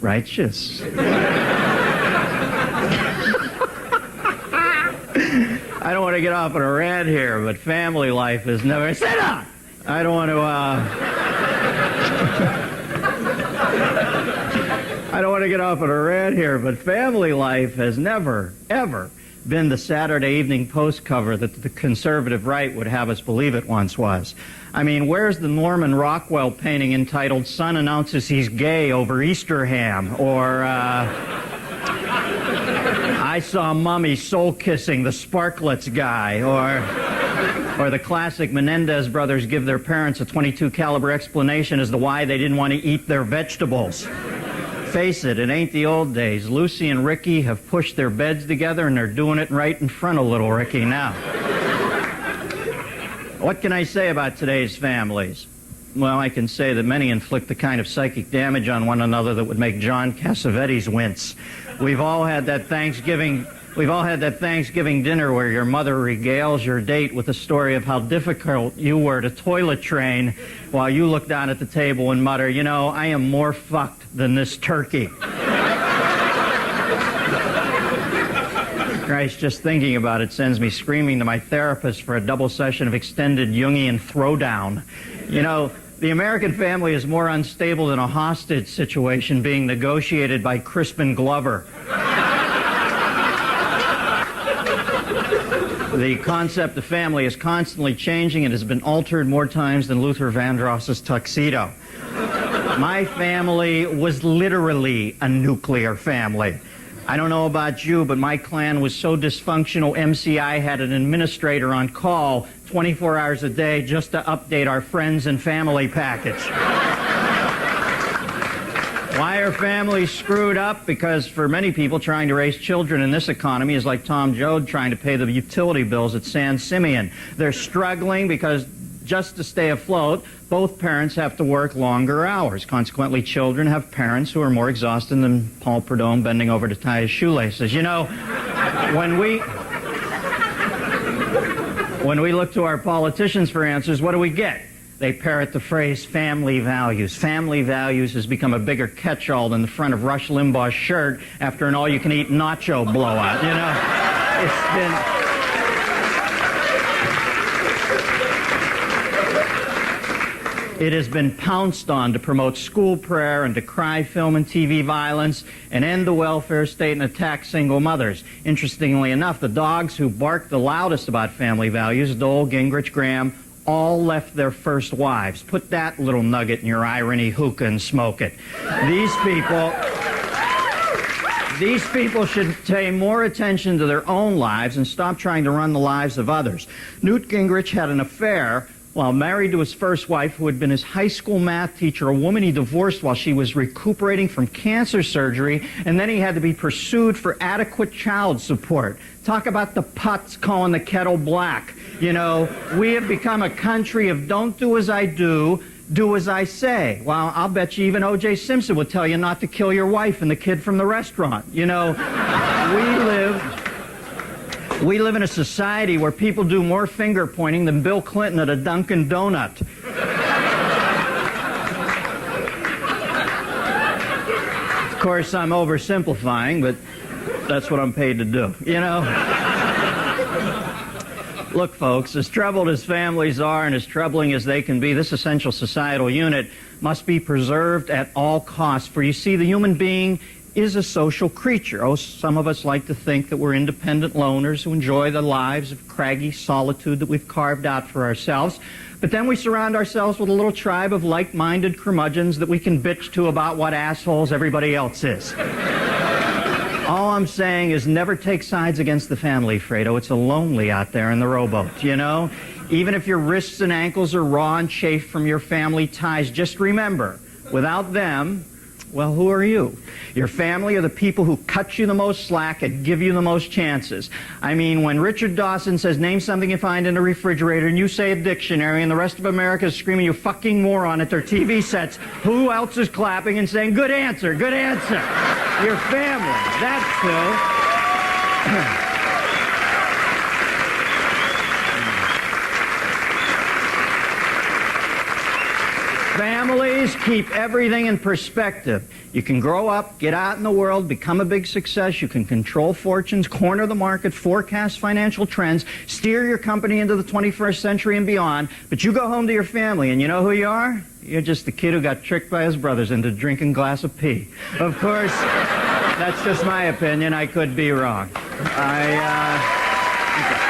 righteous. I don't want to get off on a rant here, but family life is never... Sit down! I don't want to, I don't want to get off on a rant here, but family life has never, ever been the Saturday Evening Post cover that the conservative right would have us believe it once was. I mean, where's the Norman Rockwell painting entitled "Son Announces He's Gay Over Easter Ham," or "I Saw Mummy Soul-Kissing the Sparklets Guy," or the classic Menendez brothers give their parents a .22 caliber explanation as to why they didn't want to eat their vegetables. Face it ain't the old days. Lucy and Ricky have pushed their beds together, and they're doing it right in front of little Ricky now. What can I say about today's families? Well, I can say that many inflict the kind of psychic damage on one another that would make John Cassavetes wince. We've all had that Thanksgiving dinner where your mother regales your date with a story of how difficult you were to toilet train while you look down at the table and mutter, "You know, I am more fucked than this turkey." Christ, just thinking about it sends me screaming to my therapist for a double session of extended Jungian throwdown. You know, the American family is more unstable than a hostage situation being negotiated by Crispin Glover. The concept of family is constantly changing and has been altered more times than Luther Vandross's tuxedo. My family was literally a nuclear family. I don't know about you, but my clan was so dysfunctional, MCI had an administrator on call 24 hours a day just to update our friends and family package. Why are families screwed up? Because for many people, trying to raise children in this economy is like Tom Joad trying to pay the utility bills at San Simeon. They're struggling because just to stay afloat, both parents have to work longer hours. Consequently, children have parents who are more exhausted than Paul Prudhomme bending over to tie his shoelaces. You know, when we look to our politicians for answers, what do we get? They parrot the phrase family values. Family values has become a bigger catch-all than the front of Rush Limbaugh's shirt after an all-you-can-eat nacho blowout. You know, it's been... It has been pounced on to promote school prayer and decry film and TV violence and end the welfare state and attack single mothers. Interestingly enough, the dogs who bark the loudest about family values, Dole, Gingrich, Graham, all left their first wives. Put that little nugget in your irony hookah and smoke it. These people should pay more attention to their own lives and stop trying to run the lives of others. Newt Gingrich had an affair while married to his first wife, who had been his high school math teacher, a woman he divorced while she was recuperating from cancer surgery, and then he had to be pursued for adequate child support. Talk about the putz calling the kettle black. You know, we have become a country of don't do as I do, do as I say. Well, I'll bet you even O.J. Simpson would tell you not to kill your wife and the kid from the restaurant. You know, we live in a society where people do more finger pointing than Bill Clinton at a Dunkin' Donut. Of course, I'm oversimplifying, but that's what I'm paid to do, you know? Look, folks, as troubled as families are and as troubling as they can be, this essential societal unit must be preserved at all costs. For you see, the human being is a social creature. Oh, some of us like to think that we're independent loners who enjoy the lives of craggy solitude that we've carved out for ourselves. But then we surround ourselves with a little tribe of like-minded curmudgeons that we can bitch to about what assholes everybody else is. All I'm saying is never take sides against the family, Fredo. It's a lonely out there in the rowboat, you know? Even if your wrists and ankles are raw and chafed from your family ties, just remember, without them, well, who are you? Your family are the people who cut you the most slack and give you the most chances. I mean, when Richard Dawson says, name something you find in a refrigerator, and you say a dictionary, and the rest of America is screaming, you fucking moron, at their TV sets, who else is clapping and saying, good answer, good answer? Your family. That's who. Family always keep everything in perspective. You can grow up, get out in the world, become a big success. You can control fortunes, corner the market, forecast financial trends, steer your company into the 21st century and beyond. But you go home to your family, and you know who you are? You're just the kid who got tricked by his brothers into drinking a glass of pee. Of course, that's just my opinion. I could be wrong. Okay.